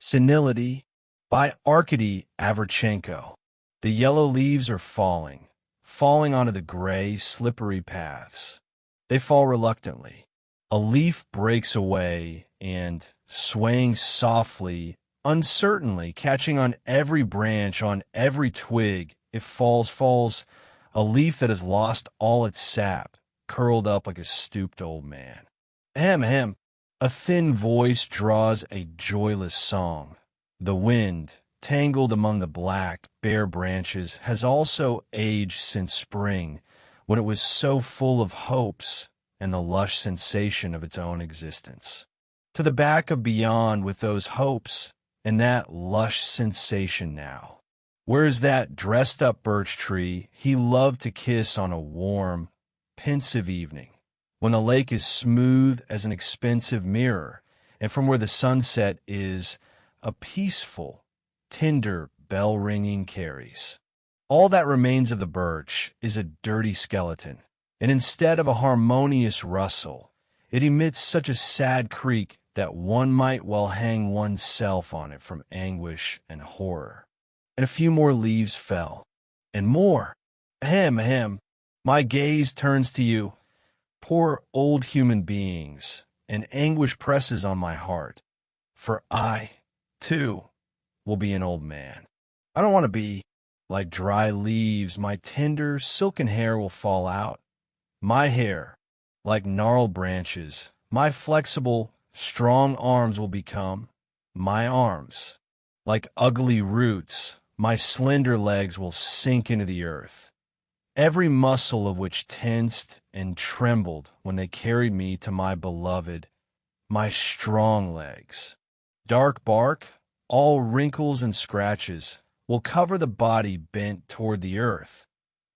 Senility by Arkady Averchenko. The yellow leaves are falling, falling onto the gray, slippery paths. They fall reluctantly. A leaf breaks away and, swaying softly, uncertainly, catching on every branch, on every twig, it falls, a leaf that has lost all its sap, curled up like a stooped old man. Ahem. A thin voice draws a joyless song. The wind, tangled among the black, bare branches, has also aged since spring, when it was so full of hopes and the lush sensation of its own existence. To the back of beyond with those hopes and that lush sensation now. Where is that dressed-up birch tree he loved to kiss on a warm, pensive evening, when the lake is smooth as an expensive mirror, and from where the sunset is a peaceful, tender bell-ringing carries? All that remains of the birch is a dirty skeleton, and instead of a harmonious rustle, it emits such a sad creak that one might well hang oneself on it from anguish and horror. And a few more leaves fell, and more. Ahem. My gaze turns to you, poor old human beings, and anguish presses on my heart, for I, too, will be an old man. I don't want to be like dry leaves. My tender, silken hair will fall out. My hair, like gnarled branches, my flexible, strong arms will become my arms. Like ugly roots, my slender legs will sink into the earth, every muscle of which tensed and trembled when they carried me to my beloved, my strong legs. Dark bark, all wrinkles and scratches, will cover the body bent toward the earth,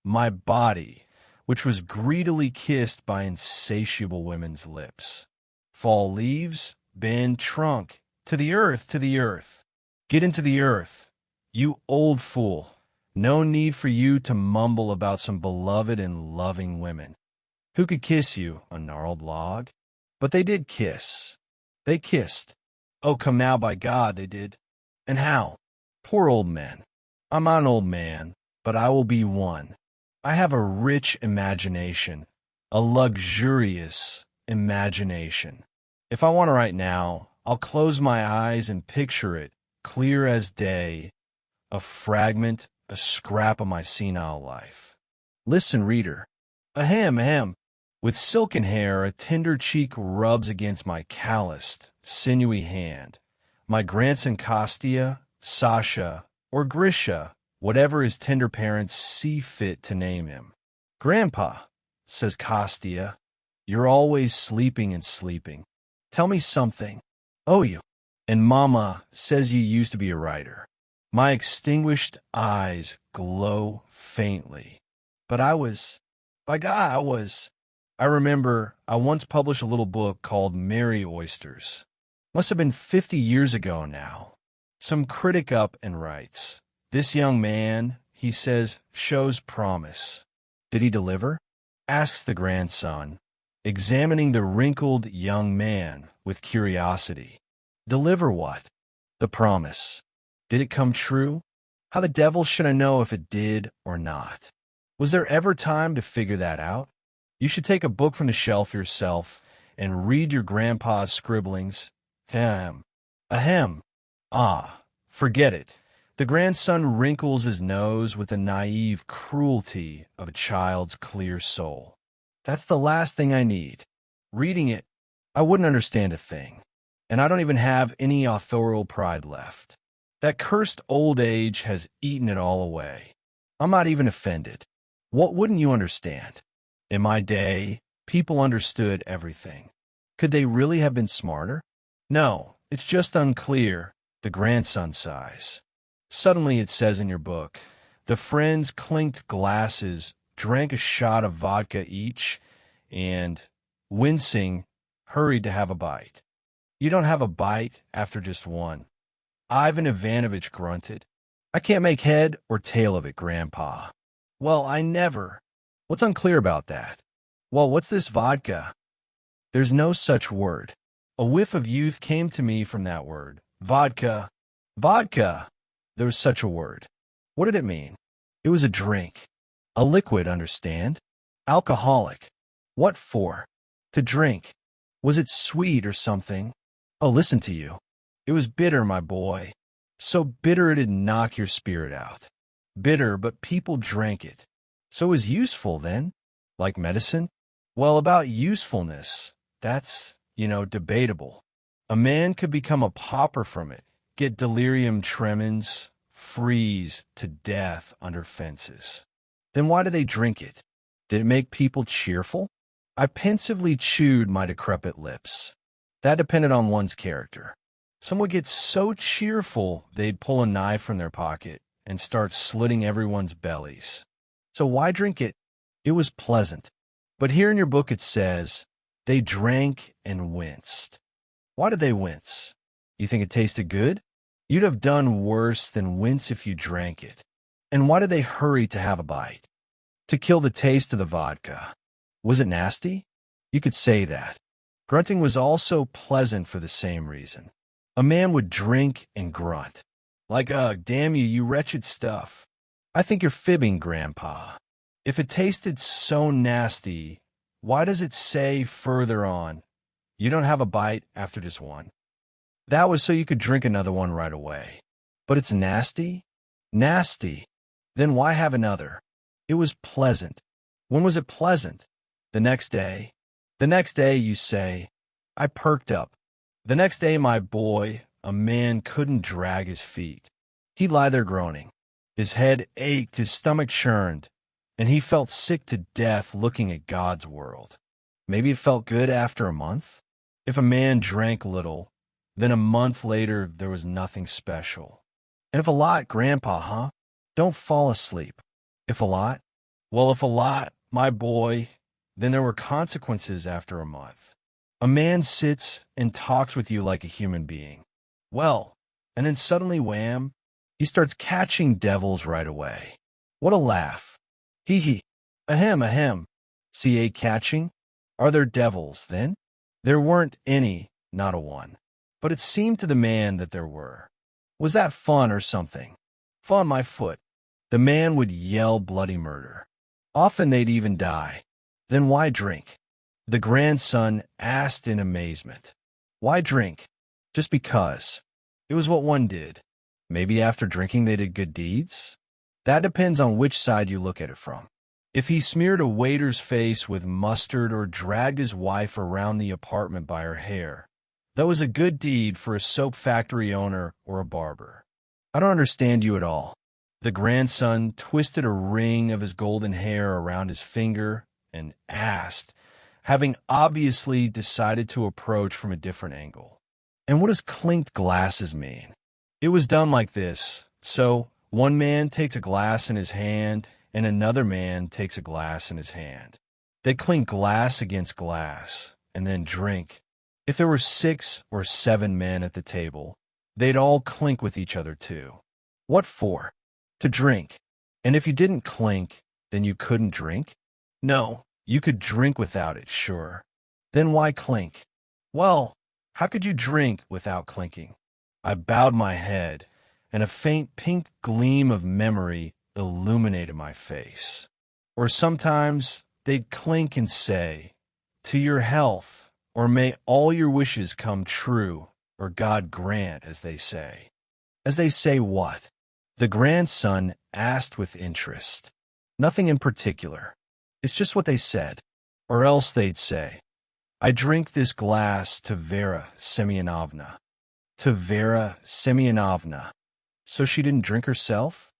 my body, which was greedily kissed by insatiable women's lips. Fall leaves, bend trunk, to the earth. Get into the earth, you old fool. No need for you to mumble about some beloved and loving women. Who could kiss you, a gnarled log? But they did kiss. They kissed. Oh, come now, by God, they did. And how? Poor old men. I'm not an old man, but I will be one. I have a rich imagination, a luxurious imagination. If I want to write now, I'll close my eyes and picture it, clear as day, a fragment, a scrap of my senile life. Listen, reader. Ahem. With silken hair, a tender cheek rubs against my calloused, sinewy hand. My grandson Kostya, Sasha, or Grisha, whatever his tender parents see fit to name him. Grandpa, says Kostya, you're always sleeping and sleeping. Tell me something. Oh, you. And Mama says you used to be a writer. My extinguished eyes glow faintly. But by God, I remember I once published a little book called Merry Oysters. Must have been 50 years ago now. Some critic up and writes, this young man, he says, shows promise. Did he deliver? Asks the grandson, examining the wrinkled young man with curiosity. Deliver what? The promise. Did it come true? How the devil should I know if it did or not? Was there ever time to figure that out? You should take a book from the shelf yourself and read your grandpa's scribblings. Ahem. Ah, forget it. The grandson wrinkles his nose with the naive cruelty of a child's clear soul. That's the last thing I need. Reading it, I wouldn't understand a thing. And I don't even have any authorial pride left. That cursed old age has eaten it all away. I'm not even offended. What wouldn't you understand? In my day, people understood everything. Could they really have been smarter? No, it's just unclear, the grandson sighs. Suddenly it says in your book, the friends clinked glasses, drank a shot of vodka each, and, wincing, hurried to have a bite. You don't have a bite after just one. Ivan Ivanovich grunted. I can't make head or tail of it, Grandpa. Well, I never. What's unclear about that? Well, what's this vodka? There's no such word. A whiff of youth came to me from that word. Vodka, Vodka. There was such a word. What did it mean? It was a drink. A liquid, understand? Alcoholic. What for? To drink. Was it sweet or something? Oh, listen to you. It was bitter, my boy. So bitter it'd knock your spirit out. Bitter, but people drank it. So it was useful then? Like medicine? Well, about usefulness, that's, debatable. A man could become a pauper from it, get delirium tremens, freeze to death under fences. Then why do they drink it? Did it make people cheerful? I pensively chewed my decrepit lips. That depended on one's character. Some would get so cheerful they'd pull a knife from their pocket and start slitting everyone's bellies. So why drink it? It was pleasant. But here in your book it says, they drank and winced. Why did they wince? You think it tasted good? You'd have done worse than wince if you drank it. And why did they hurry to have a bite? To kill the taste of the vodka. Was it nasty? You could say that. Grunting was also pleasant for the same reason. A man would drink and grunt. Like, ugh, damn you, you wretched stuff. I think you're fibbing, Grandpa. If it tasted so nasty, why does it say further on, you don't have a bite after just one? That was so you could drink another one right away. But it's nasty? Nasty. Then why have another? It was pleasant. When was it pleasant? The next day. The next day, you say. I perked up. The next day, my boy, a man couldn't drag his feet. He'd lie there groaning. His head ached, his stomach churned, and he felt sick to death looking at God's world. Maybe it felt good after a month? If a man drank little, then a month later there was nothing special. And if a lot, Grandpa, huh? Don't fall asleep. If a lot? Well, if a lot, my boy, then there were consequences after a month. A man sits and talks with you like a human being. Well, and then suddenly, wham, he starts catching devils right away. What a laugh. Hee hee. Ahem, ahem. C.A. catching? Are there devils, then? There weren't any, not a one. But it seemed to the man that there were. Was that fun or something? Fun, my foot. The man would yell bloody murder. Often they'd even die. Then why drink? The grandson asked in amazement. Why drink? Just because. It was what one did. Maybe after drinking they did good deeds? That depends on which side you look at it from. If he smeared a waiter's face with mustard or dragged his wife around the apartment by her hair, that was a good deed for a soap factory owner or a barber. I don't understand you at all. The grandson twisted a ring of his golden hair around his finger and asked, having obviously decided to approach from a different angle. And what does clinked glasses mean? It was done like this. So, one man takes a glass in his hand, and another man takes a glass in his hand. They clink glass against glass, and then drink. If there were 6 or 7 men at the table, they'd all clink with each other too. What for? To drink. And if you didn't clink, then you couldn't drink? No, you could drink without it, sure. Then why clink? Well, how could you drink without clinking? I bowed my head, and a faint pink gleam of memory illuminated my face. Or sometimes they'd clink and say, to your health, or may all your wishes come true, or God grant, as they say. As they say what? The grandson asked with interest. Nothing in particular. It's just what they said. Or else they'd say, I drink this glass to Vera Semyonovna. To Vera Semyonovna. So she didn't drink herself?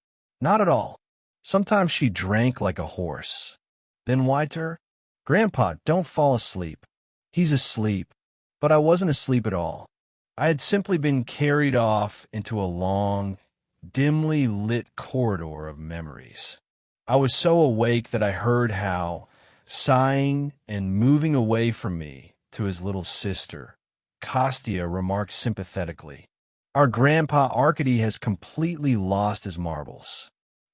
Not at all. Sometimes she drank like a horse. Then why to her? Grandpa, don't fall asleep. He's asleep. But I wasn't asleep at all. I had simply been carried off into a long, dimly lit corridor of memories. I was so awake that I heard how, sighing and moving away from me to his little sister, Kostya remarked sympathetically, our grandpa Arkady has completely lost his marbles.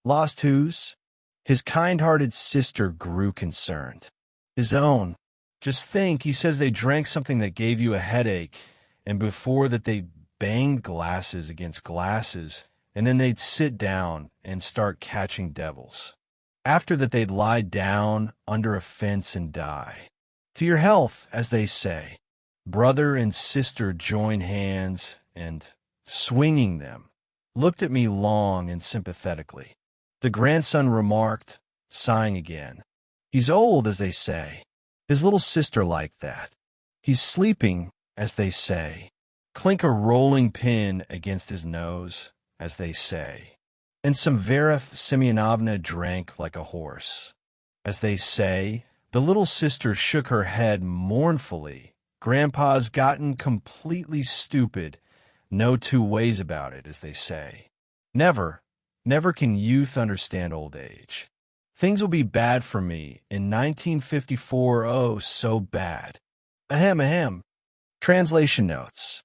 Lost whose? His kind-hearted sister grew concerned. His own. Just think, he says they drank something that gave you a headache, and before that they banged glasses against glasses, and then they'd sit down and start catching devils. After that, they'd lie down under a fence and die. To your health, as they say. Brother and sister joined hands and, swinging them, looked at me long and sympathetically. The grandson remarked, sighing again, "He's old, as they say. His little sister like that. He's sleeping, as they say." Clink a rolling pin against his nose, as they say. And some Vera Semyonovna drank like a horse. As they say, the little sister shook her head mournfully. Grandpa's gotten completely stupid. No two ways about it, as they say. Never can youth understand old age. Things will be bad for me in 1954, oh, so bad. Ahem, ahem. Translation notes.